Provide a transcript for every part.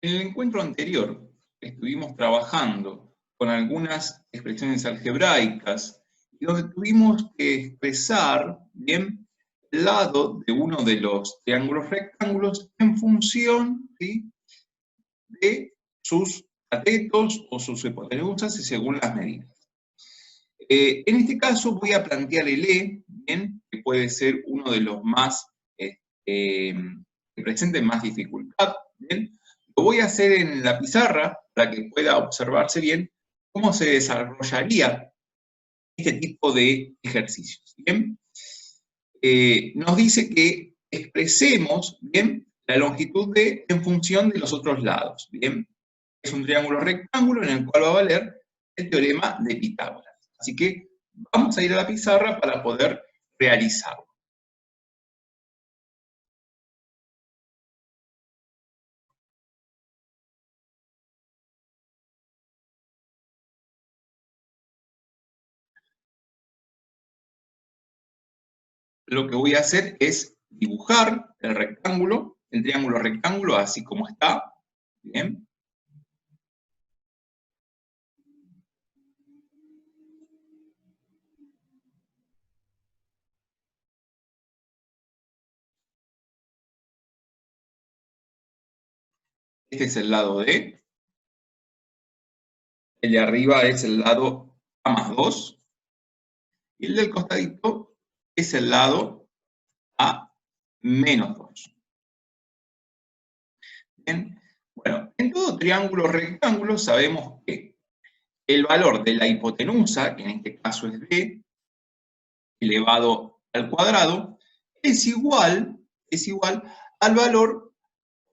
En el encuentro anterior estuvimos trabajando con algunas expresiones algebraicas y donde tuvimos que expresar bien el lado de uno de los triángulos rectángulos en función, ¿sí?, de sus catetos o sus hipotenusas y según las medidas. En este caso voy a plantear el E, ¿bien?, que puede ser uno de los más que presenten más dificultad, ¿bien? Lo voy a hacer en la pizarra para que pueda observarse bien cómo se desarrollaría este tipo de ejercicios, ¿bien? Nos dice que expresemos, ¿bien?, la longitud D en función de los otros lados, ¿bien? Es un triángulo rectángulo en el cual va a valer el teorema de Pitágoras. Así que vamos a ir a la pizarra para poder realizarlo. Lo que voy a hacer es dibujar el rectángulo, el triángulo rectángulo, así como está, ¿bien? Este es el lado D, el de arriba es el lado A más 2, y el del costadito es el lado A menos 2. Bien, bueno, en todo triángulo rectángulo sabemos que el valor de la hipotenusa, que en este caso es D, elevado al cuadrado, es igual al valor,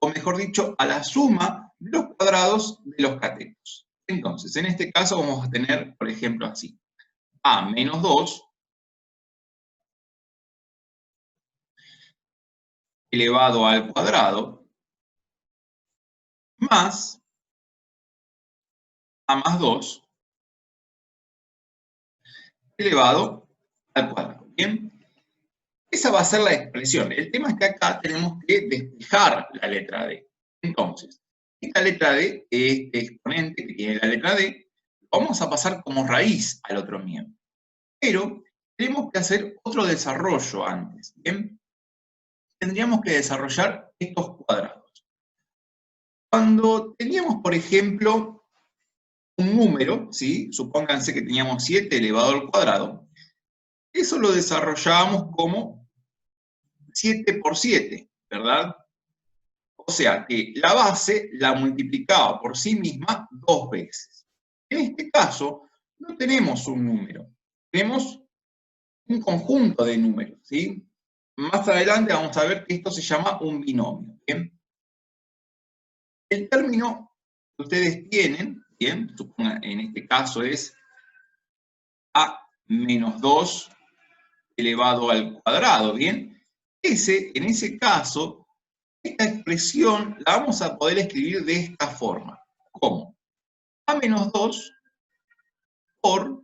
o mejor dicho, a la suma de los cuadrados de los catetos. Entonces, en este caso vamos a tener, por ejemplo, así, A menos 2 elevado al cuadrado más A más 2 elevado al cuadrado. ¿Bien? Esa va a ser la expresión. El tema es que acá tenemos que despejar la letra D. Entonces, esta letra D, este exponente que tiene la letra D, vamos a pasar como raíz al otro miembro. Pero tenemos que hacer otro desarrollo antes. ¿Bien? Tendríamos que desarrollar estos cuadrados. Cuando teníamos, por ejemplo, un número, ¿sí?, supónganse que teníamos 7 elevado al cuadrado, eso lo desarrollábamos como 7 por 7, ¿verdad? O sea que la base la multiplicaba por sí misma 2 veces. En este caso, no tenemos un número, tenemos un conjunto de números, ¿sí? Más adelante vamos a ver que esto se llama un binomio, ¿bien? El término que ustedes tienen, ¿bien?, supongan, en este caso es A menos 2 elevado al cuadrado, ¿bien? En ese caso, esta expresión la vamos a poder escribir de esta forma. ¿Cómo? A menos 2 por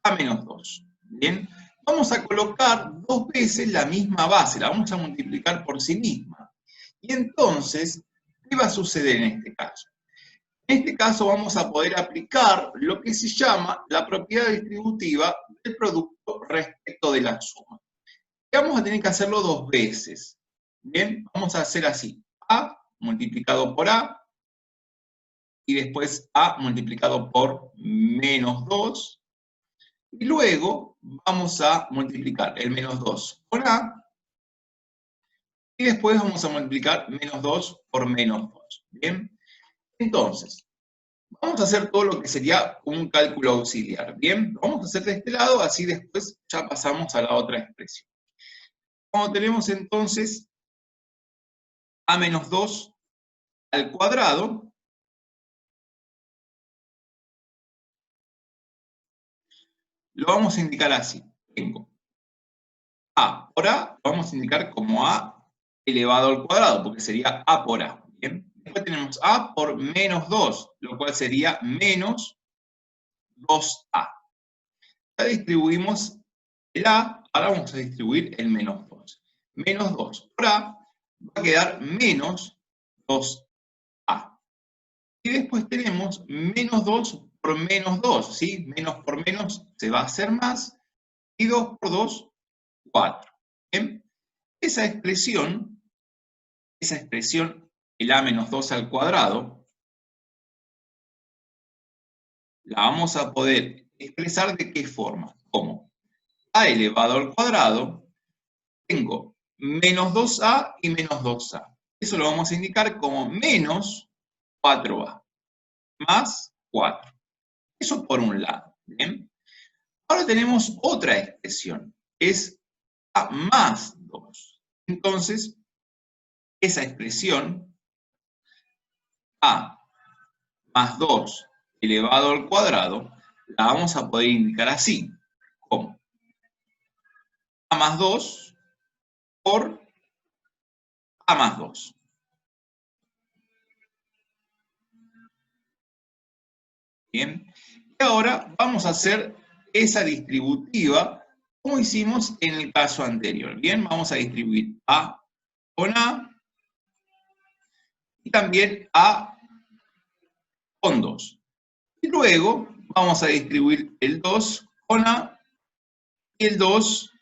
A menos 2. ¿Bien? Vamos a colocar 2 veces la misma base, la vamos a multiplicar por sí misma. Y entonces, ¿qué va a suceder en este caso? En este caso vamos a poder aplicar lo que se llama la propiedad distributiva del producto respecto de la suma. Y vamos a tener que hacerlo 2 veces. Bien, vamos a hacer así. A multiplicado por A, y después A multiplicado por menos 2, y luego vamos a multiplicar el menos 2 por A, y después vamos a multiplicar menos 2 por menos 2. ¿Bien? Entonces, vamos a hacer todo lo que sería un cálculo auxiliar. ¿Bien? Lo vamos a hacer de este lado, así después ya pasamos a la otra expresión. Cuando tenemos entonces A menos 2 al cuadrado, lo vamos a indicar así. Tengo A por A, lo vamos a indicar como A elevado al cuadrado, porque sería A por A. ¿Bien? Después tenemos A por menos 2, lo cual sería menos 2A. Ya distribuimos el A, ahora vamos a distribuir el menos 2. Menos 2 por A va a quedar menos 2A. Y después tenemos menos 2 por menos 2, ¿sí? Menos por menos se va a hacer más, y 2 por 2, 4. ¿Bien? Esa expresión, el a menos 2 al cuadrado, la vamos a poder expresar de qué forma. Como a elevado al cuadrado, tengo menos 2a y menos 2a. Eso lo vamos a indicar como menos 4a, más 4. Eso por un lado. ¿Bien? Ahora tenemos otra expresión, es a más 2. Entonces, esa expresión, a más 2 elevado al cuadrado, la vamos a poder indicar así, como a más 2 por a más 2. Bien, y ahora vamos a hacer esa distributiva como hicimos en el caso anterior. Bien, vamos a distribuir a con a y también a con 2. Y luego vamos a distribuir el 2 con a y el 2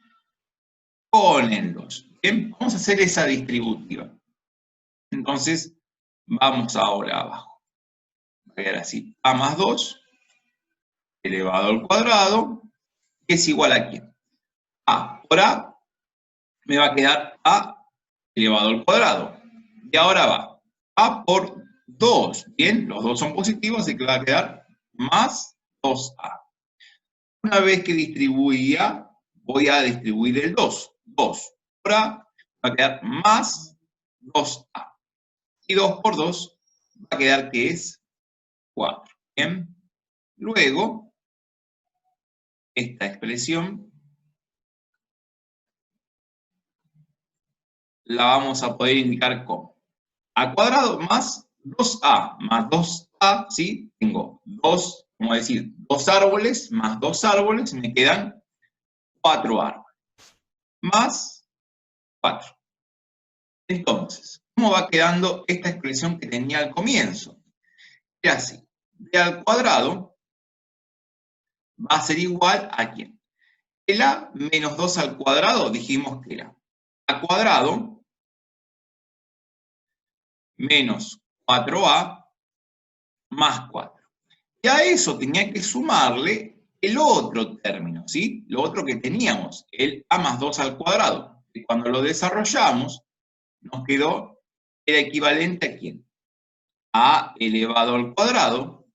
con el 2. Bien, vamos a hacer esa distributiva. Entonces, vamos ahora abajo. Va a quedar así, a más 2 elevado al cuadrado, que es igual a ¿quién? A por a me va a quedar a elevado al cuadrado. Y ahora va a por 2. Bien, los dos son positivos, así que va a quedar más 2a. Una vez que distribuía, voy a distribuir el 2. 2 por a va a quedar más 2a. Y 2 por 2 va a quedar que es 4. Bien. Luego, esta expresión la vamos a poder indicar como a cuadrado más 2a, más 2a, ¿sí? Tengo 2, vamos a decir, 2 árboles más 2 árboles, me quedan 4 árboles. Más 4. Entonces, ¿cómo va quedando esta expresión que tenía al comienzo? Es así, b al cuadrado va a ser igual a ¿quién? El a menos 2 al cuadrado dijimos que era a cuadrado menos 4a más 4. Y a eso tenía que sumarle el otro término, ¿sí? Lo otro que teníamos, el a más 2 al cuadrado. Y cuando lo desarrollamos, nos quedó, era equivalente a ¿quién? A elevado al cuadrado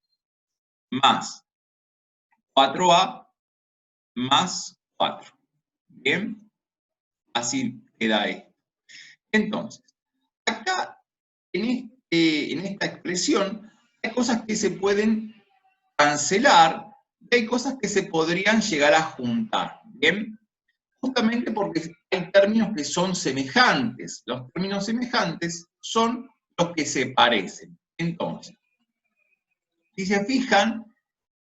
más 4a más 4. ¿Bien? Así queda esto. Entonces, acá, en esta expresión, hay cosas que se pueden cancelar y hay cosas que se podrían llegar a juntar. ¿Bien? Justamente porque hay términos que son semejantes. Los términos semejantes son los que se parecen. Entonces, si se fijan,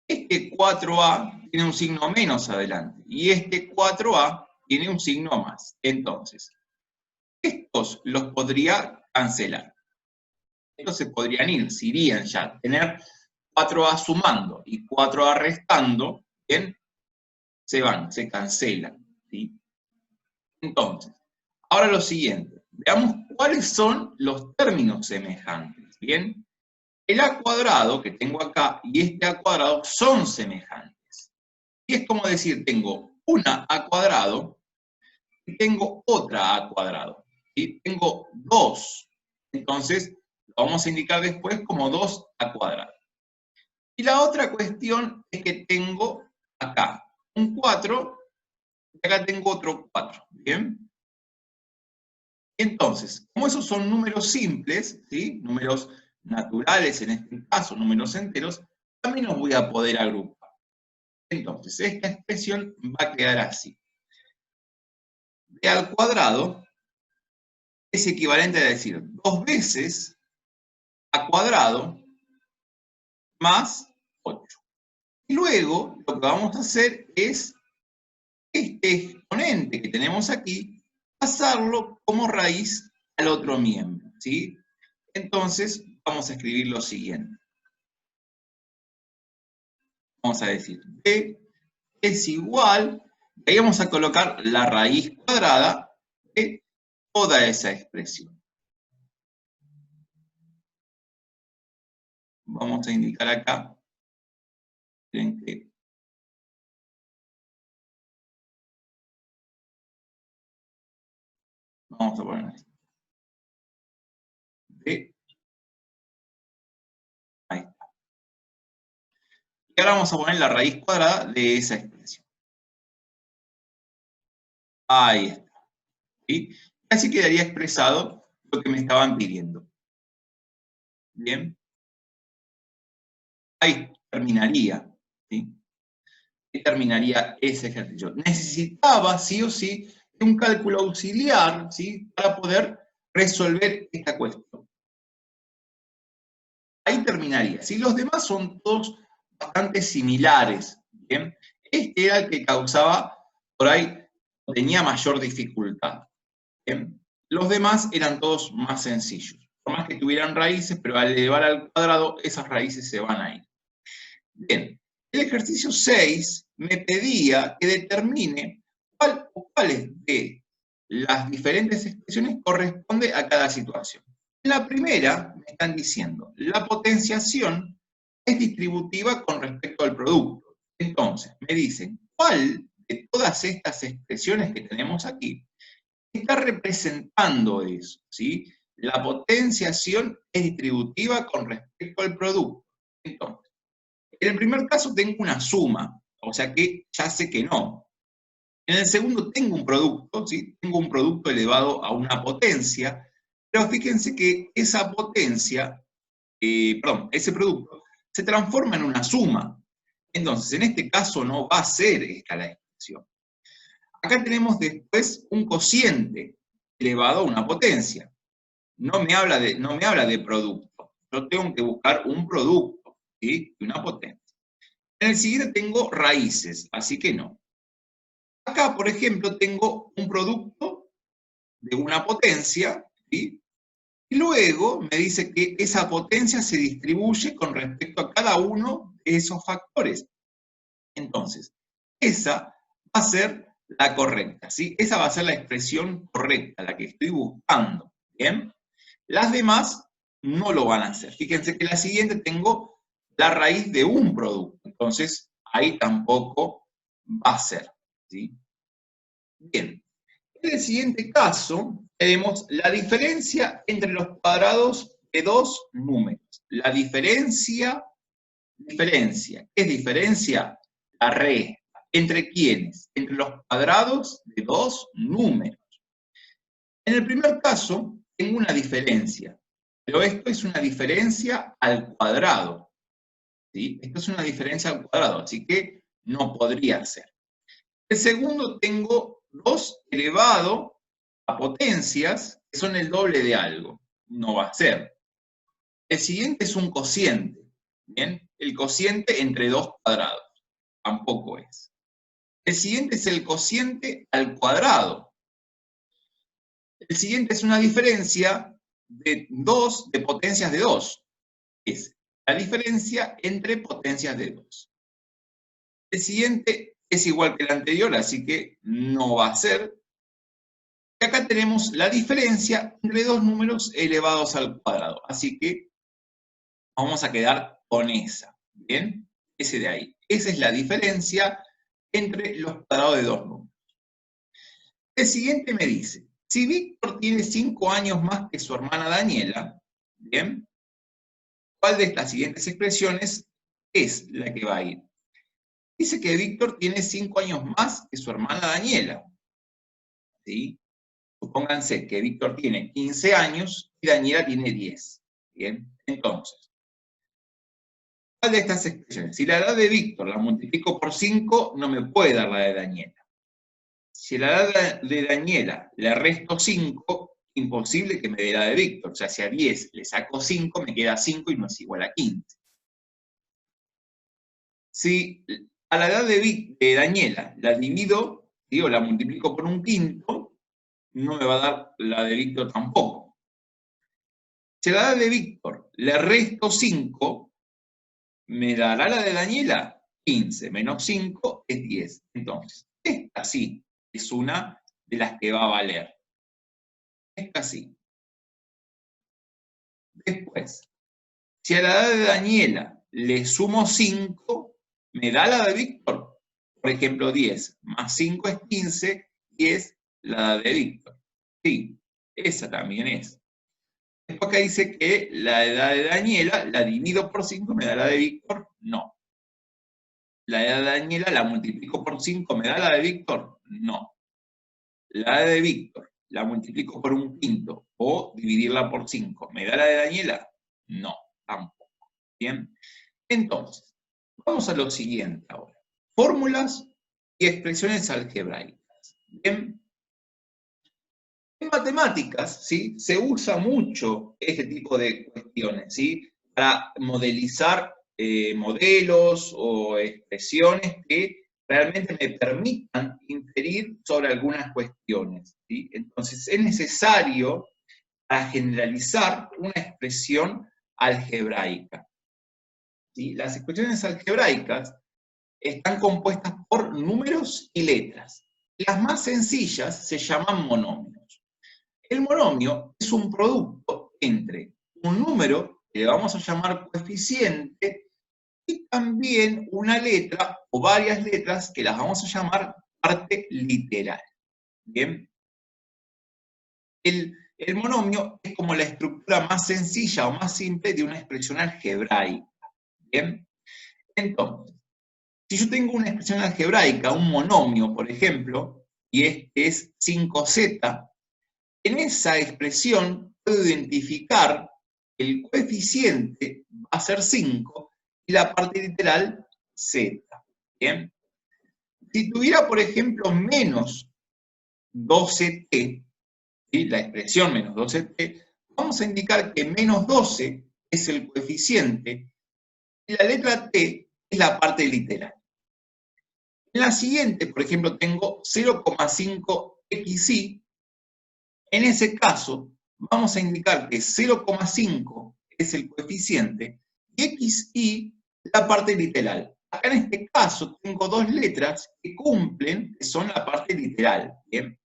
este 4a tiene un signo menos adelante y este 4a tiene un signo más. Entonces, estos los podría cancelar. Estos se podrían ir, se irían ya. Tener 4a sumando y 4a restando, ¿bien? Se van, se cancelan. ¿Sí? Entonces, ahora lo siguiente. Veamos cuáles son los términos semejantes. ¿Bien? El a cuadrado que tengo acá y este a cuadrado son semejantes. Y es como decir, tengo una a cuadrado y tengo otra a cuadrado. ¿Sí? Tengo dos. Entonces, lo vamos a indicar después como 2 a cuadrado. Y la otra cuestión es que tengo acá un 4 y acá tengo otro 4. ¿Bien? Entonces, como esos son números simples, ¿sí? Números naturales en este caso, números enteros, también los voy a poder agrupar. Entonces, esta expresión va a quedar así. B al cuadrado es equivalente a decir 2 veces a cuadrado más 8. Y luego, lo que vamos a hacer es este exponente que tenemos aquí, pasarlo como raíz al otro miembro, ¿sí? Entonces, vamos a escribir lo siguiente. Vamos a decir b es igual, y ahí vamos a colocar la raíz cuadrada de toda esa expresión. Vamos a indicar acá, miren que vamos a poner esto. B, ahí está. Y ahora vamos a poner la raíz cuadrada de esa expresión. Ahí está. ¿Sí? Así quedaría expresado lo que me estaban pidiendo. Bien. Ahí terminaría. ¿Sí? Ahí terminaría ese ejercicio. Necesitaba, sí o sí, un cálculo auxiliar, ¿sí? Para poder resolver esta cuestión. Ahí terminaría. ¿Sí? Los demás son todos bastante similares. ¿Bien? Este era el que causaba, por ahí, tenía mayor dificultad. ¿Bien? Los demás eran todos más sencillos. Por más que tuvieran raíces, pero al elevar al cuadrado, esas raíces se van a ir. Bien, el ejercicio 6 me pedía que determine cuál o cuáles de las diferentes expresiones corresponde a cada situación. En la primera me están diciendo, la potenciación es distributiva con respecto al producto. Entonces, me dicen, ¿cuál de todas estas expresiones que tenemos aquí está representando eso? ¿Sí? La potenciación es distributiva con respecto al producto. Entonces, en el primer caso tengo una suma, o sea que ya sé que no. En el segundo tengo un producto, ¿sí? Tengo un producto elevado a una potencia, pero fíjense que esa potencia, ese producto, se transforma en una suma. Entonces, en este caso no va a ser esta la expresión. Acá tenemos después un cociente elevado a una potencia. No me habla de producto. Yo tengo que buscar un producto, ¿sí? Y una potencia. En el siguiente tengo raíces, así que no. Acá, por ejemplo, tengo un producto de una potencia, ¿sí? Y luego me dice que esa potencia se distribuye con respecto a cada uno de esos factores. Entonces, esa va a ser la correcta, ¿sí? Esa va a ser la expresión correcta, la que estoy buscando, ¿bien? Las demás no lo van a hacer. Fíjense que la siguiente tengo la raíz de un producto, entonces ahí tampoco va a ser, ¿sí? Bien, en el siguiente caso tenemos la diferencia entre los cuadrados de dos números. La diferencia, ¿qué es diferencia? La resta. ¿Entre quiénes? Entre los cuadrados de dos números. En el primer caso tengo una diferencia, pero esto es una diferencia al cuadrado, ¿sí? Esto es una diferencia al cuadrado, así que no podría ser. El segundo tengo 2 elevado a potencias que son el doble de algo. No va a ser. El siguiente es un cociente. ¿Bien? El cociente entre dos cuadrados. Tampoco es. El siguiente es el cociente al cuadrado. El siguiente es una diferencia de potencias de 2. Es la diferencia entre potencias de 2. El siguiente es igual que el anterior, así que no va a ser. Y acá tenemos la diferencia entre dos números elevados al cuadrado. Así que vamos a quedar con esa. ¿Bien? Ese de ahí. Esa es la diferencia entre los cuadrados de dos números. El siguiente me dice, si Víctor tiene 5 años más que su hermana Daniela, ¿bien? ¿Cuál de estas siguientes expresiones es la que va a ir? Dice que Víctor tiene 5 años más que su hermana Daniela. ¿Sí? Supónganse que Víctor tiene 15 años y Daniela tiene 10. Bien, entonces, ¿cuál de estas expresiones? Si la edad de Víctor la multiplico por 5, no me puede dar la de Daniela. Si la edad de Daniela le resto 5, imposible que me dé la de Víctor. O sea, si a 10 le saco 5, me queda 5 y no es igual a 15. Si a la edad de Daniela la divido, digo, la multiplico por un quinto, no me va a dar la de Víctor tampoco. Si a la edad de Víctor le resto 5, me dará la de Daniela 15, menos 5 es 10. Entonces, esta sí es una de las que va a valer. Esta sí. Después, si a la edad de Daniela le sumo 5, me da la de Víctor. Por ejemplo, 10 más 5 es 15, 10 la de Víctor. Sí, esa también es. Después acá dice que la edad de Daniela la divido por 5, me da la de Víctor. No. La edad de Daniela la multiplico por 5, ¿me da la de Víctor? No. La de Víctor la multiplico por un quinto o dividirla por 5, ¿me da la de Daniela? No, tampoco. Bien. Entonces, vamos a lo siguiente ahora. Fórmulas y expresiones algebraicas. Bien. En matemáticas, ¿sí?, se usa mucho este tipo de cuestiones, ¿sí?, para modelizar modelos o expresiones que realmente me permitan inferir sobre algunas cuestiones, ¿sí? Entonces, es necesario para generalizar una expresión algebraica, ¿sí? Las expresiones algebraicas están compuestas por números y letras. Las más sencillas se llaman monomios. El monomio es un producto entre un número, que le vamos a llamar coeficiente, y también una letra o varias letras que las vamos a llamar parte literal. ¿Bien? El monomio es como la estructura más sencilla o más simple de una expresión algebraica. ¿Bien? Entonces, si yo tengo una expresión algebraica, un monomio, por ejemplo, y este es 5z, en esa expresión puedo identificar que el coeficiente va a ser 5 y la parte literal z. ¿Bien? Si tuviera, por ejemplo, menos 12t, ¿sí?, la expresión menos 12t, vamos a indicar que menos 12 es el coeficiente y la letra t es la parte literal. En la siguiente, por ejemplo, tengo 0,5xy. En ese caso, vamos a indicar que 0,5 es el coeficiente y xy la parte literal. Acá en este caso tengo dos letras que cumplen, que son la parte literal. ¿Bien?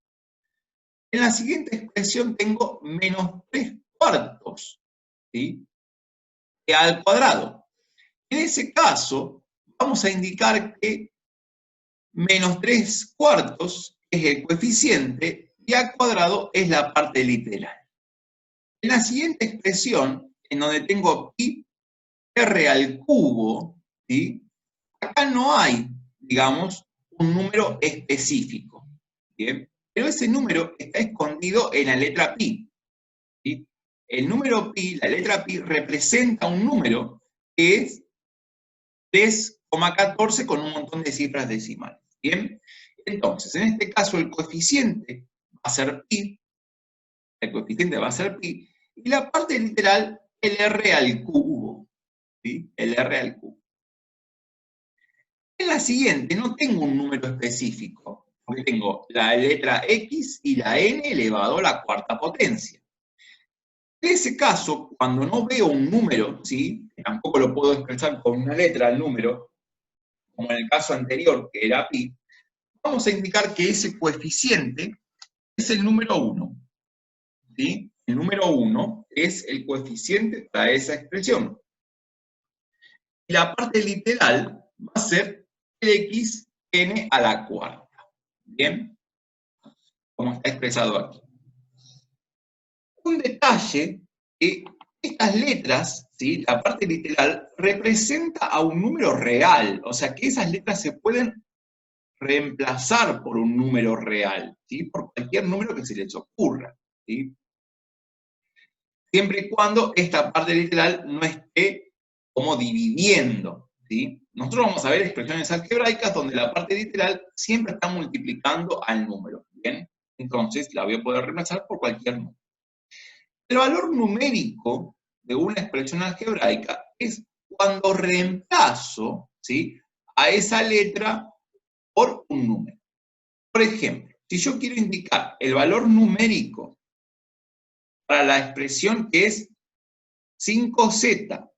En la siguiente expresión tengo menos 3 cuartos, ¿sí?, al cuadrado. En ese caso, vamos a indicar que menos 3 cuartos es el coeficiente y al cuadrado es la parte literal. En la siguiente expresión, en donde tengo pi r al cubo, ¿sí?, acá no hay, digamos, un número específico, ¿bien?, pero ese número está escondido en la letra pi, ¿sí? El número pi, la letra pi, representa un número que es 3,14 con un montón de cifras decimales, ¿bien? Entonces, en este caso, el coeficiente va a ser pi, y la parte literal, el r al cubo, ¿sí?, el r al cubo. En la siguiente no tengo un número específico, porque tengo la letra x y la n elevado a la cuarta potencia. En ese caso, cuando no veo un número, ¿sí?, tampoco lo puedo expresar con una letra el número, como en el caso anterior, que era pi, vamos a indicar que ese coeficiente es el número 1. ¿Sí? El número 1 es el coeficiente para esa expresión. Y la parte literal va a ser xn a la cuarta. ¿Bien? Como está expresado aquí. Un detalle, que estas letras, ¿sí?, la parte literal, representa a un número real. O sea, que esas letras se pueden reemplazar por un número real, ¿sí?, por cualquier número que se les ocurra, ¿sí?, siempre y cuando esta parte literal no esté como dividiendo, ¿sí? Nosotros vamos a ver expresiones algebraicas donde la parte literal siempre está multiplicando al número, ¿bien? Entonces la voy a poder reemplazar por cualquier número. El valor numérico de una expresión algebraica es cuando reemplazo, ¿sí?, a esa letra por un número. Por ejemplo, si yo quiero indicar el valor numérico para la expresión que es 5z.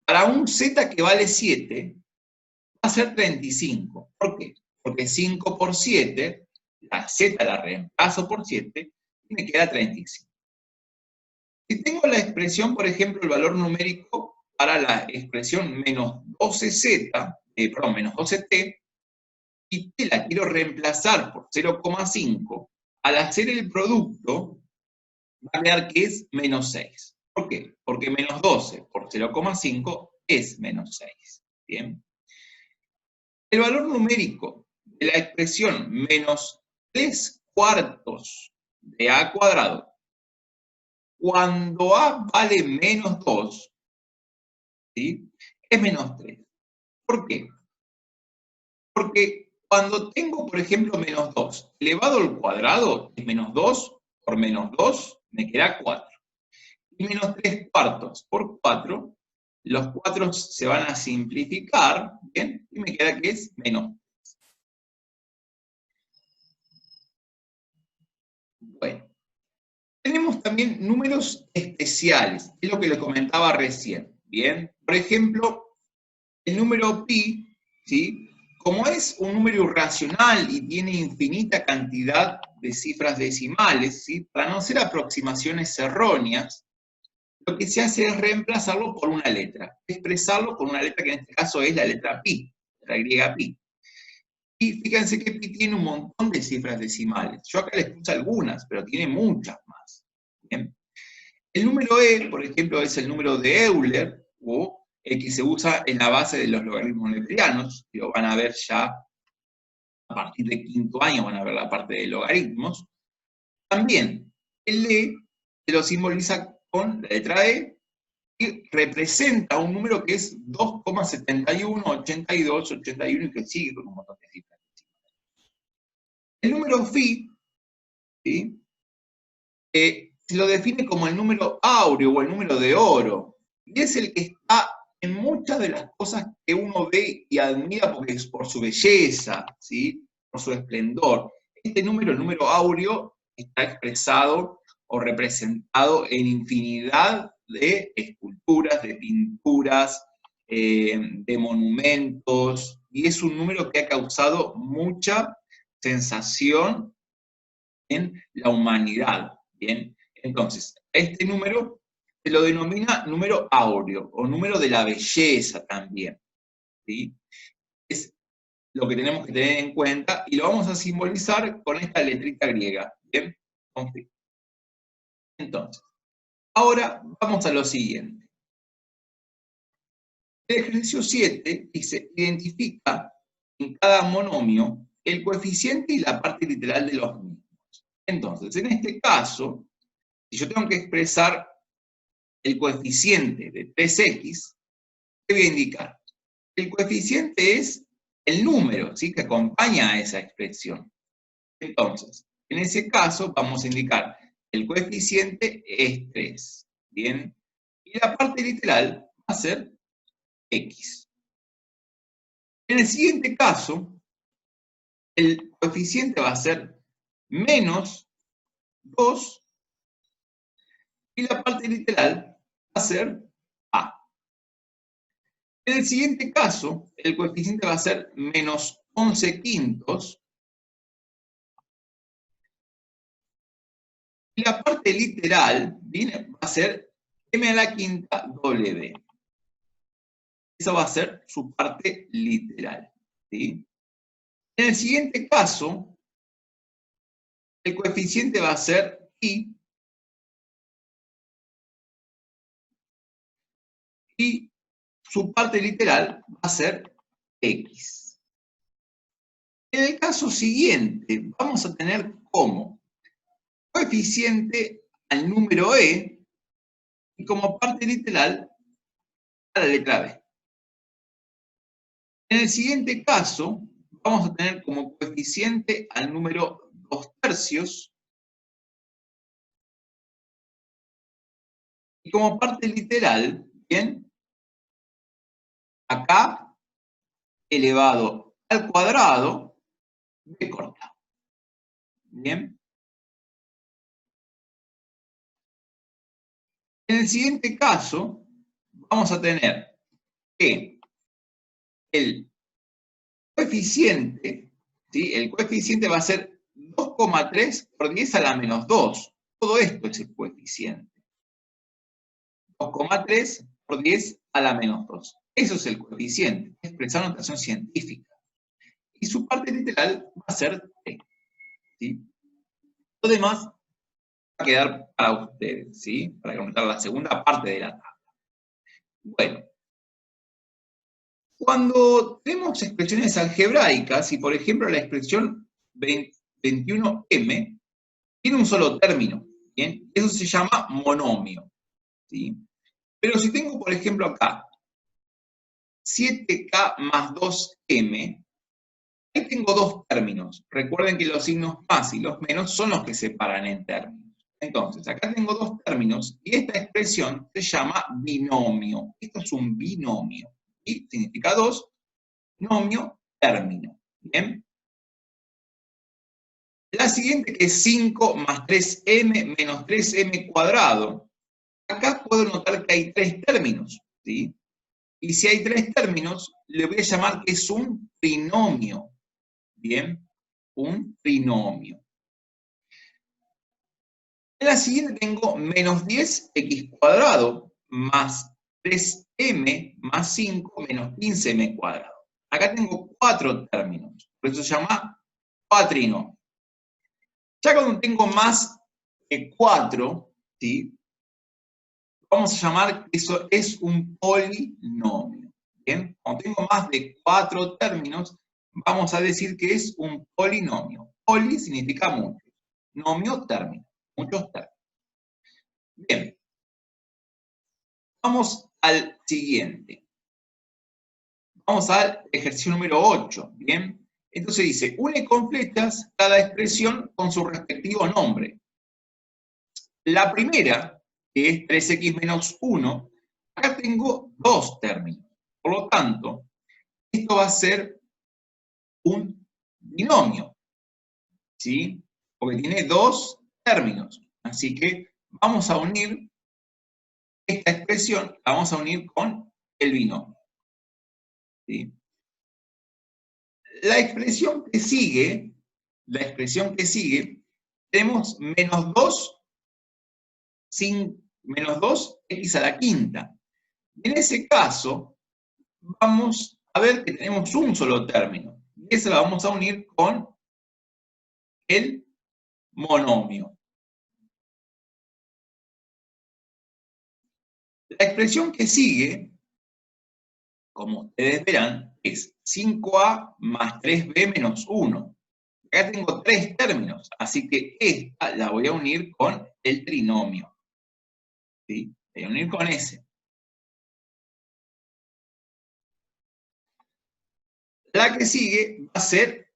Para un z que vale 7, va a ser 35. ¿Por qué? Porque 5 por 7, la z la reemplazo por 7, y me queda 35. Si tengo la expresión, por ejemplo, el valor numérico para la expresión menos 12z, perdón, menos 12t, y t la quiero reemplazar por 0,5, al hacer el producto, va a quedar que es menos 6. ¿Por qué? Porque menos 12 por 0,5 es menos 6. ¿Bien? El valor numérico de la expresión menos 3 cuartos de a cuadrado, cuando a vale menos 2, ¿sí? Es menos 3. ¿Por qué? Porque cuando tengo, por ejemplo, menos 2 elevado al cuadrado, es menos 2 por menos 2, me queda 4. Y menos 3 cuartos por 4, los 4 se van a simplificar, ¿bien? Y me queda que es menos 3. Bueno, tenemos también números especiales, es lo que les comentaba recién, ¿bien? Por ejemplo, el número pi, ¿sí? Como es un número irracional y tiene infinita cantidad de cifras decimales, ¿sí? Para no hacer aproximaciones erróneas, lo que se hace es reemplazarlo por una letra, expresarlo con una letra que en este caso es la letra pi, la griega pi. Y fíjense que pi tiene un montón de cifras decimales. Yo acá les puse algunas, pero tiene muchas más. ¿Bien? El número e, por ejemplo, es el número de Euler, o el que se usa en la base de los logaritmos neperianos, que lo van a ver ya a partir de quinto año, van a ver la parte de logaritmos. También el e se lo simboliza con la letra e, y representa un número que es 2,71, 82, 81 y que sigue con un montón de cifras. El número phi, ¿sí? Se lo define como el número áureo o el número de oro, y es el que está en muchas de las cosas que uno ve y admira porque es por su belleza, ¿sí? Por su esplendor. Este número, el número áureo, está expresado o representado en infinidad de esculturas, de pinturas, de monumentos, y es un número que ha causado mucha sensación en la humanidad. ¿Bien? Entonces, este número se lo denomina número áureo o número de la belleza también. ¿Sí? Es lo que tenemos que tener en cuenta y lo vamos a simbolizar con esta letrita griega. ¿Bien? Entonces, ahora vamos a lo siguiente. El ejercicio 7 dice, identifica en cada monomio el coeficiente y la parte literal de los mismos. Entonces, en este caso, si yo tengo que expresar el coeficiente de 3x, ¿qué voy a indicar? El coeficiente es el número, ¿sí? Que acompaña a esa expresión. Entonces, en ese caso vamos a indicar el coeficiente es 3, ¿bien? Y la parte literal va a ser x. En el siguiente caso, el coeficiente va a ser menos 2 y la parte literal va a ser a. En el siguiente caso, el coeficiente va a ser menos 11 quintos y la parte literal va a ser m a la quinta w. Esa va a ser su parte literal. ¿Sí? En el siguiente caso, el coeficiente va a ser i y su parte literal va a ser x. En el caso siguiente, vamos a tener como coeficiente al número e y como parte literal a la letra b. En el siguiente caso, vamos a tener como coeficiente al número 2/3 y como parte literal, ¿bien? Acá elevado al cuadrado b corta. ¿Bien? En el siguiente caso, vamos a tener que el coeficiente, ¿sí? El coeficiente va a ser 2,3 por 10 a la menos 2. Todo esto es el coeficiente. 2,3 por 10 a la menos 2. Eso es el coeficiente, expresado en notación científica. Y su parte literal va a ser t. ¿Sí? Lo demás va a quedar para ustedes, ¿sí? Para comentar la segunda parte de la tabla. Bueno, cuando tenemos expresiones algebraicas, y por ejemplo la expresión 21m tiene un solo término, ¿bien? Eso se llama monomio, ¿sí? Pero si tengo, por ejemplo, acá 7k más 2m, ahí tengo dos términos. Recuerden que los signos más y los menos son los que separan en términos. Entonces, acá tengo dos términos y esta expresión se llama binomio. Esto es un binomio. Y significa dos, nomio, término. ¿Bien? La siguiente, que es 5 más 3m menos 3m cuadrado. Acá puedo notar que hay tres términos, ¿sí? Y si hay tres términos, le voy a llamar que es un trinomio. ¿Bien? Un trinomio. En la siguiente tengo menos 10x cuadrado más 3m más 5 menos 15m cuadrado. Acá tengo cuatro términos, por eso se llama cuatrinomio. Ya cuando tengo más que 4, ¿sí? Vamos a llamar que eso es un polinomio. ¿Bien? Cuando tengo más de 4 términos, vamos a decir que es un polinomio. Poli significa mucho. Nomio, término. Muchos términos. Bien. Vamos al siguiente. Vamos al ejercicio número 8. ¿Bien? Entonces dice, une con flechas cada expresión con su respectivo nombre. La primera, que es 3x menos 1, acá tengo dos términos. Por lo tanto, esto va a ser un binomio, ¿sí? Porque tiene dos términos. Así que vamos a unir esta expresión, la vamos a unir con el binomio, ¿sí? La expresión que sigue, tenemos menos 2 menos 2x a la quinta. En ese caso, vamos a ver que tenemos un solo término. Y ese lo vamos a unir con el monomio. La expresión que sigue, como ustedes verán, es 5a más 3b menos 1. Acá tengo tres términos, así que esta la voy a unir con el trinomio. ¿Sí? Voy a unir con ese. La que sigue va a ser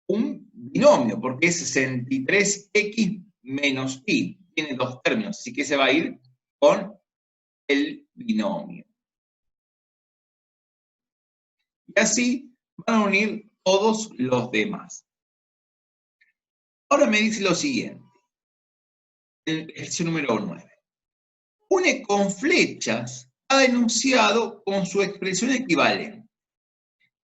un binomio, porque es 63x menos y. Tiene dos términos, así que se va a ir con el binomio. Y así van a unir todos los demás. Ahora me dice lo siguiente, el ejercicio número 9. Une con flechas cada enunciado con su expresión equivalente.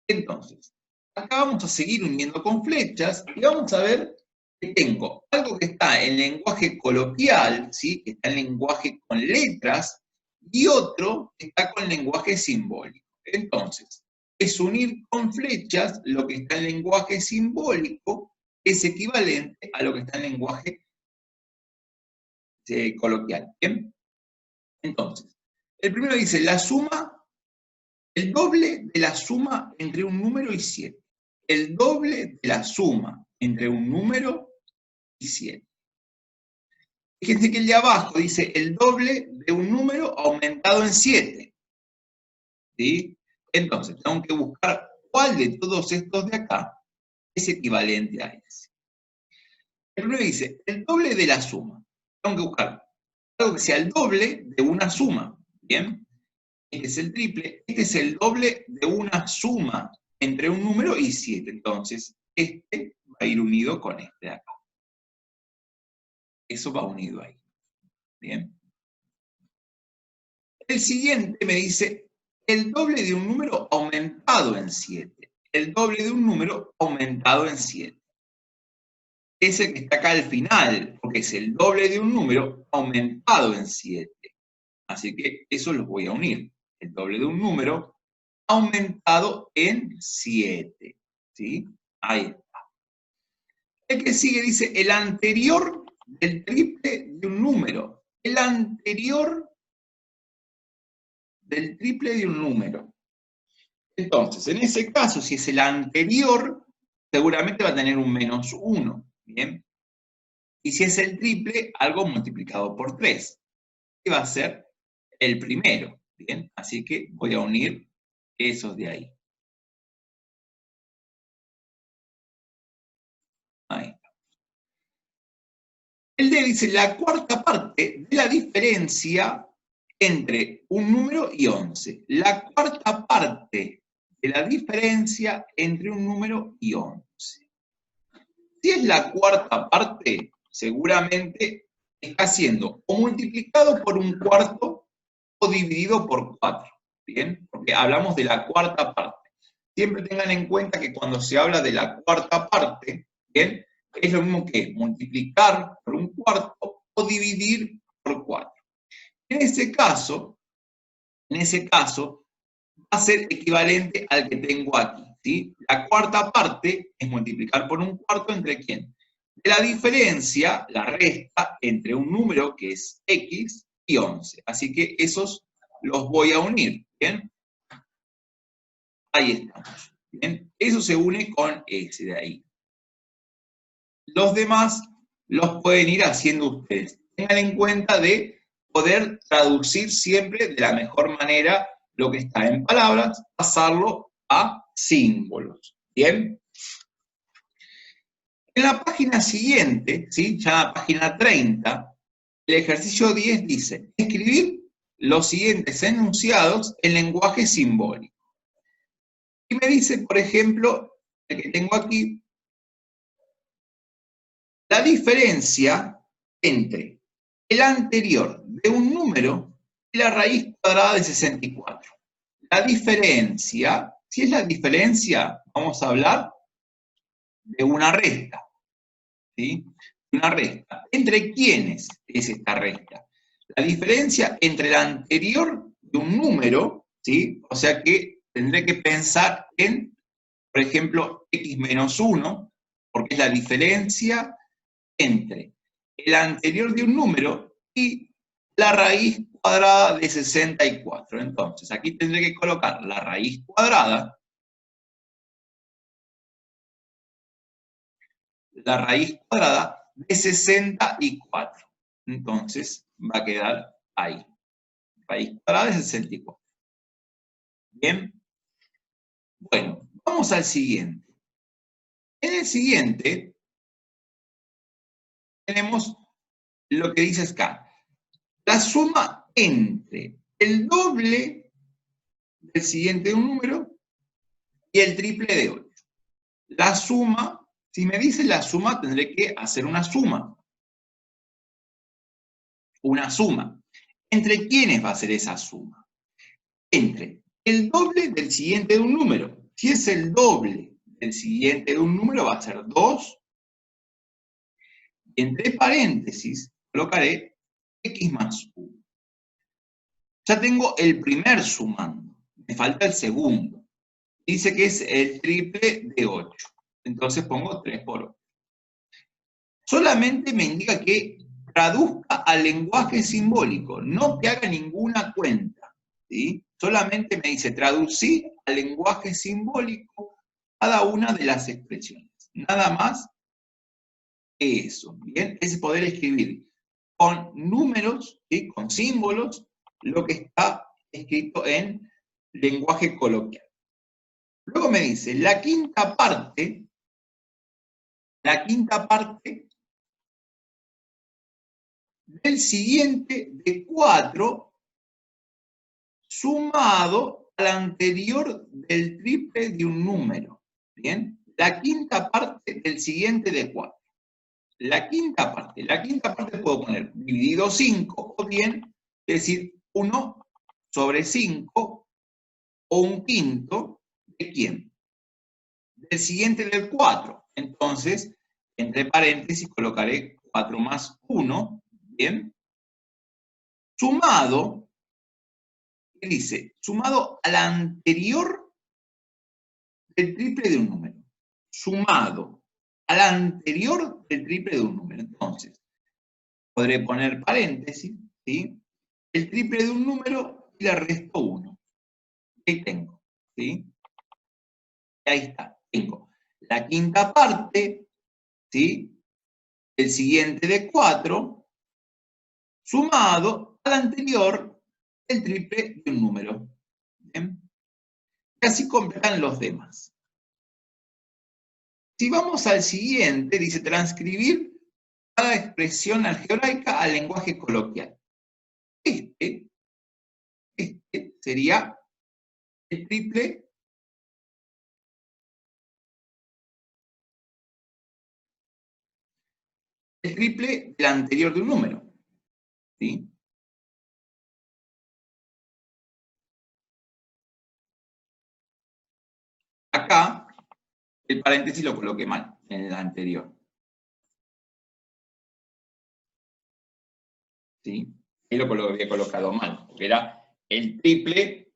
Entonces, acá vamos a seguir uniendo con flechas y vamos a ver que tengo algo que está en lenguaje coloquial, ¿sí? Que está en lenguaje con letras, y otro que está con lenguaje simbólico. Entonces, es unir con flechas lo que está en lenguaje simbólico, es equivalente a lo que está en lenguaje coloquial. ¿Bien? Entonces, el primero dice la suma, el doble de la suma entre un número y 7. El doble de la suma entre un número y 7. Fíjense que el de abajo dice el doble de un número aumentado en 7. ¿Sí? Entonces, tengo que buscar cuál de todos estos de acá es equivalente a ese. El primero dice el doble de la suma. Tengo que buscar algo que sea el doble de una suma. ¿Bien? Este es el triple, este es el doble de una suma entre un número y 7. Entonces, este va a ir unido con este de acá. Eso va unido ahí. Bien. El siguiente me dice el doble de un número aumentado en 7. El doble de un número aumentado en 7. Ese que está acá al final, porque es el doble de un número aumentado en 7. Así que eso los voy a unir. El doble de un número aumentado en 7. ¿Sí? Ahí está. El que sigue dice el anterior del triple de un número. El anterior del triple de un número. Entonces, en ese caso, si es el anterior, seguramente va a tener un menos 1. ¿Bien? Y si es el triple, algo multiplicado por 3. Que va a ser el primero. ¿Bien? Así que voy a unir esos de ahí. Ahí. El D dice la cuarta parte de la diferencia entre un número y 11. La cuarta parte de la diferencia entre un número y 11. Si es la cuarta parte, seguramente está siendo o multiplicado por un cuarto o dividido por 4. ¿Bien? Porque hablamos de la cuarta parte. Siempre tengan en cuenta que cuando se habla de la cuarta parte, ¿bien? Es lo mismo que multiplicar por un cuarto o dividir por 4. En ese caso, va a ser equivalente al que tengo aquí. ¿Sí? La cuarta parte es multiplicar por un cuarto entre ¿quién? De la diferencia, la resta, entre un número que es x y 11. Así que esos los voy a unir. ¿Bien? Ahí estamos. ¿Bien? Eso se une con ese de ahí. Los demás los pueden ir haciendo ustedes. Tengan en cuenta de poder traducir siempre de la mejor manera lo que está en palabras, pasarlo a símbolos. ¿Bien? En la página siguiente, ¿sí? Ya en la página 30, el ejercicio 10 dice, escribir los siguientes enunciados en lenguaje simbólico. Y me dice, por ejemplo, el que tengo aquí, la diferencia entre el anterior de un número y la raíz cuadrada de 64. La diferencia, si es la diferencia, vamos a hablar de una resta. ¿Sí? Una resta. ¿Entre quiénes es esta resta? La diferencia entre el anterior de un número, ¿sí? O sea que tendré que pensar en, por ejemplo, x menos 1, porque es la diferencia entre el anterior de un número y la raíz cuadrada de 64. Entonces, aquí tendré que colocar la raíz cuadrada de 64. Entonces, va a quedar ahí. Raíz cuadrada de 64. Bien. Bueno, vamos al siguiente. En el siguiente, tenemos lo que dice acá. La suma entre el doble del siguiente de un número y el triple de 8. La suma, si me dice la suma, tendré que hacer una suma. Una suma. ¿Entre quiénes va a ser esa suma? Entre el doble del siguiente de un número. Si es el doble del siguiente de un número, va a ser 2. Y entre paréntesis, colocaré x más 1. Ya tengo el primer sumando. Me falta el segundo. Dice que es el triple de 8. Entonces pongo 3 por 8. Solamente me indica que traduzca al lenguaje simbólico, no que haga ninguna cuenta. ¿Sí? Solamente me dice traducir al lenguaje simbólico cada una de las expresiones. Nada más que eso. ¿Bien? Es poder escribir con números, ¿sí? Con símbolos, lo que está escrito en lenguaje coloquial. Luego me dice, la quinta parte del siguiente de 4 sumado al anterior del triple de un número. ¿Bien? La quinta parte del siguiente de 4. La quinta parte puedo poner dividido 5 o bien decir 1 sobre 5 o 1/5 ¿de quién? Del siguiente del 4. Entonces, entre paréntesis colocaré 4 más 1, ¿bien? Sumado, ¿qué dice? Sumado al anterior del triple de un número. Sumado al anterior del triple de un número. Entonces, podré poner paréntesis, ¿sí? El triple de un número y le resto 1. Ahí tengo, ¿sí? Ahí está, tengo la quinta parte, ¿sí? El siguiente de 4, sumado al anterior, el triple de un número. ¿Bien? Y así completan los demás. Si vamos al siguiente, dice transcribir cada expresión algebraica al lenguaje coloquial. Este sería el triple del anterior de un número. ¿Sí? Acá, el paréntesis lo coloqué mal, en el anterior. ¿Sí? Ahí lo había colocado mal, porque era el triple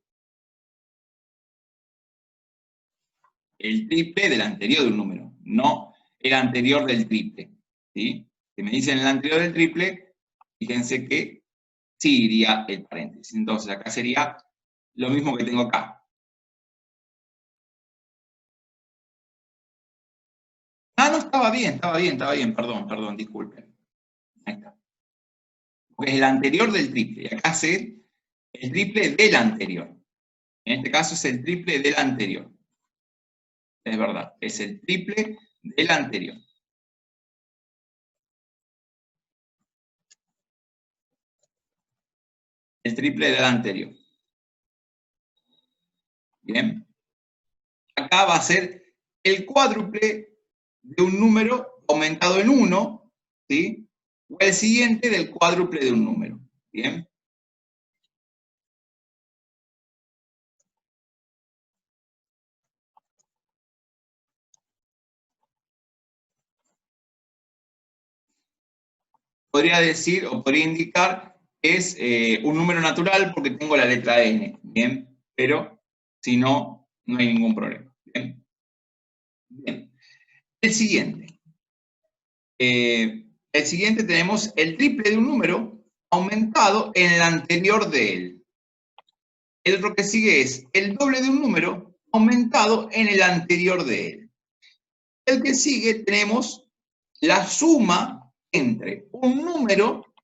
del anterior de un número, no el anterior del triple. ¿Sí? Si me dicen el anterior del triple, fíjense que sí iría el paréntesis. Entonces acá sería lo mismo que tengo acá. Ah, no, estaba bien, perdón, disculpen. Ahí está. Porque es el anterior del triple, y acá es el triple del anterior. En este caso es el triple del anterior. Es verdad, es el triple del anterior. El triple del anterior. Bien. Acá va a ser el cuádruple de un número aumentado en 1, ¿sí? O el siguiente del cuádruple de un número. Bien. Podría decir o podría indicar que es un número natural porque tengo la letra n, ¿bien? Pero si no, no hay ningún problema. ¿Bien? Bien. El siguiente. El siguiente tenemos el triple de un número aumentado en el anterior de él. El otro que sigue es el doble de un número aumentado en el anterior de él. El que sigue tenemos la suma entre un número,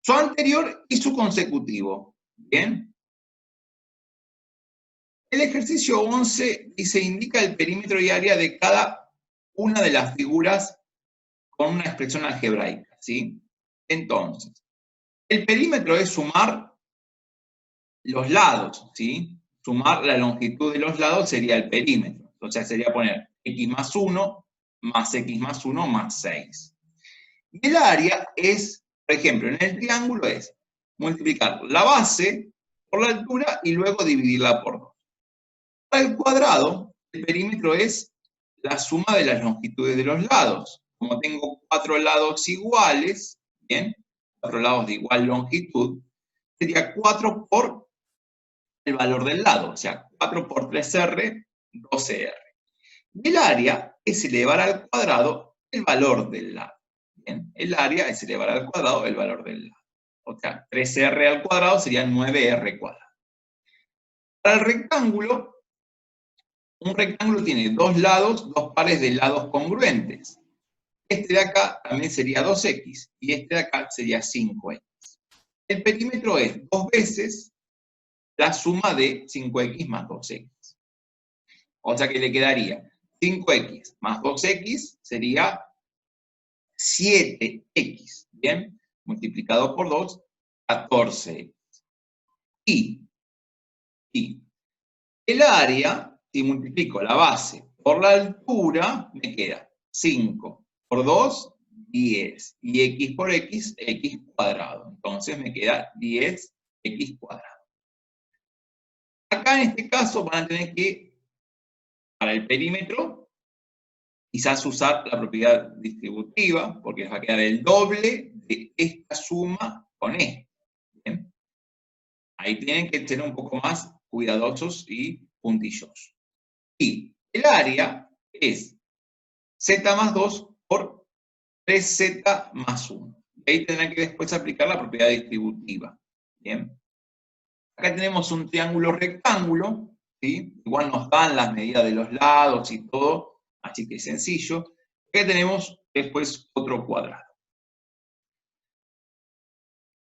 su anterior y su consecutivo. ¿Bien? El ejercicio 11 dice, indica el perímetro y área de cada una de las figuras con una expresión algebraica, ¿sí? Entonces, el perímetro es sumar los lados, ¿sí? Sumar la longitud de los lados sería el perímetro. Entonces sería poner x más 1 más x más 1 más 6. Y el área es, por ejemplo, en el triángulo es multiplicar la base por la altura y luego dividirla por 2. Para el cuadrado, el perímetro es la suma de las longitudes de los lados. Como tengo 4 lados iguales, ¿bien? 4 lados de igual longitud, sería 4 por el valor del lado, o sea, 4 por 3R, 12R. Y el área es elevar al cuadrado el valor del lado. ¿Bien? El área es elevar al cuadrado el valor del lado. O sea, 3R al cuadrado sería 9R cuadrado. Para el rectángulo, un rectángulo tiene dos lados, dos pares de lados congruentes. Este de acá también sería 2x y este de acá sería 5x. El perímetro es 2 veces la suma de 5x más 2x. O sea que le quedaría 5x más 2x sería 7x, ¿bien? Multiplicado por 2, 14x. Y el área, si multiplico la base por la altura, me queda 5 por 2, 10. Y x por x, x cuadrado. Entonces me queda 10 x cuadrado. Acá en este caso van a tener que, para el perímetro, quizás usar la propiedad distributiva, porque les va a quedar el doble de esta suma con esta. ¿Bien? Ahí tienen que ser un poco más cuidadosos y puntillosos. Y el área es z más 2 por 3z más 1. Ahí tendrán que después aplicar la propiedad distributiva. ¿Bien? Acá tenemos un triángulo rectángulo, ¿sí? Igual nos dan las medidas de los lados y todo, así que es sencillo. Acá tenemos después otro cuadrado.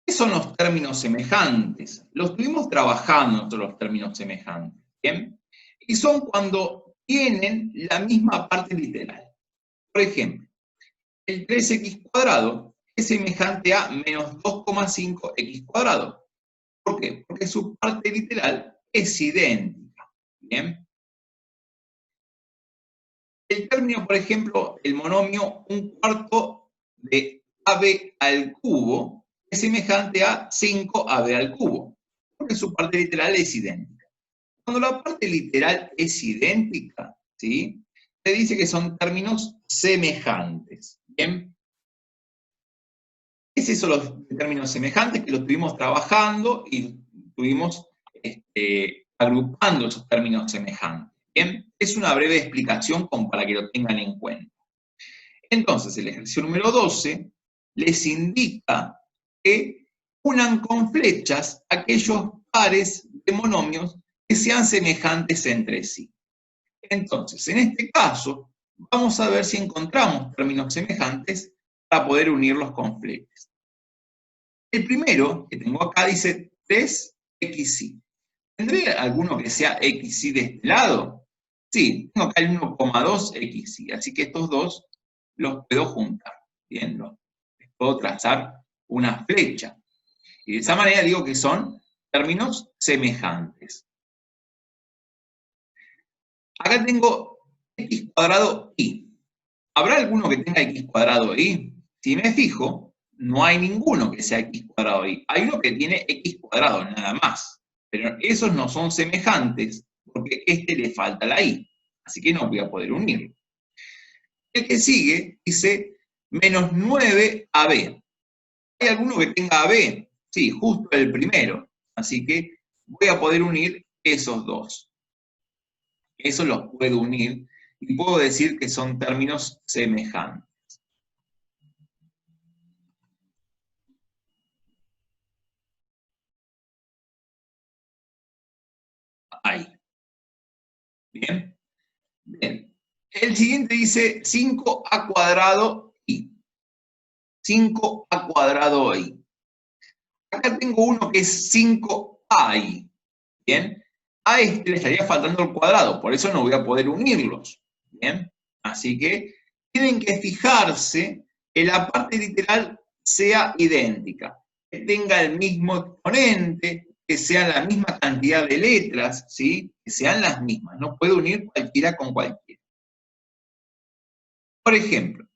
¿Qué son los términos semejantes? Los estuvimos trabajando nosotros los términos semejantes, ¿bien? Y son cuando tienen la misma parte literal. Por ejemplo, el 3x cuadrado es semejante a menos 2,5x cuadrado. ¿Por qué? Porque su parte literal es idéntica. ¿Bien? El término, por ejemplo, el monomio 1/4 de AB al cubo es semejante a 5AB al cubo, porque su parte literal es idéntica. Cuando la parte literal es idéntica, ¿sí? Se dice que son términos semejantes. ¿Bien? ¿Qué es eso los términos semejantes? Que los estuvimos trabajando y estuvimos agrupando esos términos semejantes. ¿Bien? Es una breve explicación como para que lo tengan en cuenta. Entonces, el ejercicio número 12 les indica que unan con flechas aquellos pares de monomios que sean semejantes entre sí. Entonces, en este caso, vamos a ver si encontramos términos semejantes para poder unirlos con flechas. El primero que tengo acá dice 3xy. ¿Tendré alguno que sea xy de este lado? Sí, tengo acá el 1,2xy, así que estos dos los puedo juntar. Bien, les puedo trazar una flecha. Y de esa manera digo que son términos semejantes. Acá tengo x cuadrado y. ¿Habrá alguno que tenga x cuadrado y? Si me fijo, no hay ninguno que sea x cuadrado y. Hay uno que tiene x cuadrado, nada más. Pero esos no son semejantes, porque este le falta la y. Así que no voy a poder unirlo. El que sigue dice menos 9ab. ¿Hay alguno que tenga ab? Sí, justo el primero. Así que voy a poder unir esos dos. Eso los puedo unir y puedo decir que son términos semejantes. Ahí. ¿Bien? Bien. El siguiente dice 5a cuadrado y. 5a cuadrado y. Acá tengo uno que es 5a. ¿Bien? A este le estaría faltando el cuadrado, por eso no voy a poder unirlos. ¿Bien? Así que tienen que fijarse que la parte literal sea idéntica, que tenga el mismo exponente, que sean la misma cantidad de letras, ¿sí? Que sean las mismas. No puedo unir cualquiera con cualquiera. Por ejemplo,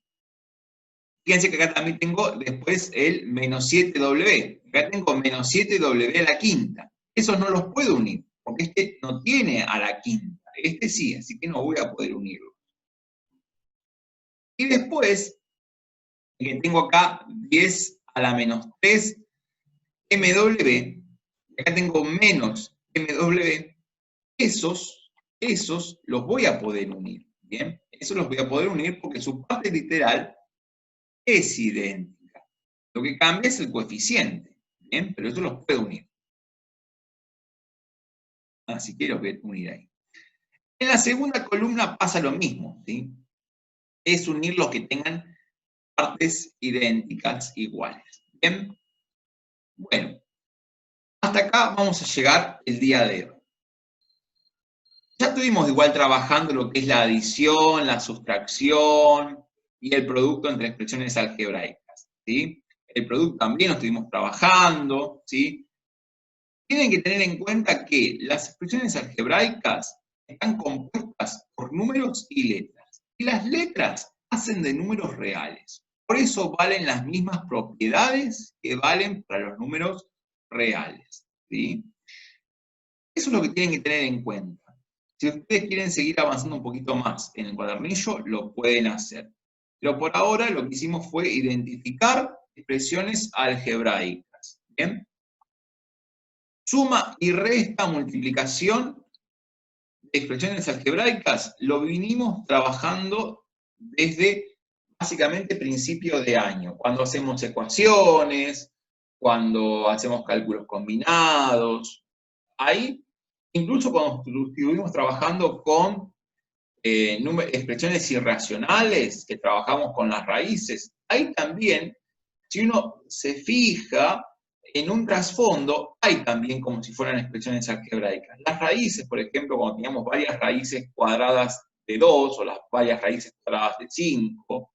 fíjense que acá también tengo después el menos 7w. Acá tengo menos 7w a la quinta. Esos no los puedo unir, porque este no tiene a la quinta. Este sí, así que no voy a poder unirlo. Y después, que tengo acá 10 a la menos 3 mw, acá tengo menos mw, esos los voy a poder unir. ¿Bien? Esos los voy a poder unir porque su parte literal es idéntica. Lo que cambia es el coeficiente, ¿bien? Pero eso los puedo unir. Así que los voy a unir ahí. En la segunda columna pasa lo mismo, ¿sí? Es unir los que tengan partes idénticas iguales. ¿Bien? Bueno, hasta acá vamos a llegar el día de hoy. Ya estuvimos igual trabajando lo que es la adición, la sustracción y el producto entre expresiones algebraicas, ¿sí? El producto también lo estuvimos trabajando, ¿sí? Tienen que tener en cuenta que las expresiones algebraicas están compuestas por números y letras. Y las letras hacen de números reales. Por eso valen las mismas propiedades que valen para los números reales. ¿sí? Eso es lo que tienen que tener en cuenta. Si ustedes quieren seguir avanzando un poquito más en el cuadernillo, lo pueden hacer. Pero por ahora lo que hicimos fue identificar expresiones algebraicas. ¿Bien? Suma y resta, multiplicación de expresiones algebraicas, lo vinimos trabajando desde básicamente principio de año, cuando hacemos ecuaciones, cuando hacemos cálculos combinados. Ahí, incluso cuando estuvimos trabajando con expresiones irracionales, que trabajamos con las raíces, ahí también, si uno se fija en un trasfondo, hay también como si fueran expresiones algebraicas. Las raíces, por ejemplo, cuando teníamos varias raíces cuadradas de 2 o las varias raíces cuadradas de 5,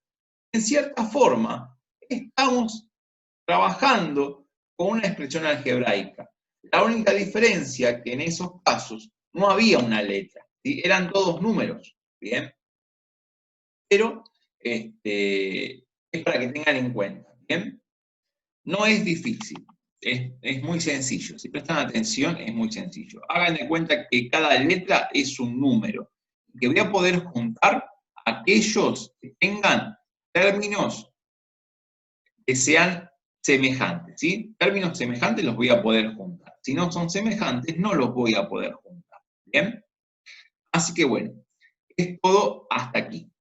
en cierta forma estamos trabajando con una expresión algebraica. La única diferencia es que en esos casos no había una letra, ¿sí? Eran todos números, ¿bien? Pero es para que tengan en cuenta, ¿bien? No es difícil, es muy sencillo. Si prestan atención, es muy sencillo. Hagan de cuenta que cada letra es un número, que voy a poder juntar aquellos que tengan términos que sean semejantes, ¿sí? Términos semejantes los voy a poder juntar. Si no son semejantes, no los voy a poder juntar, ¿bien? Así que bueno, es todo hasta aquí.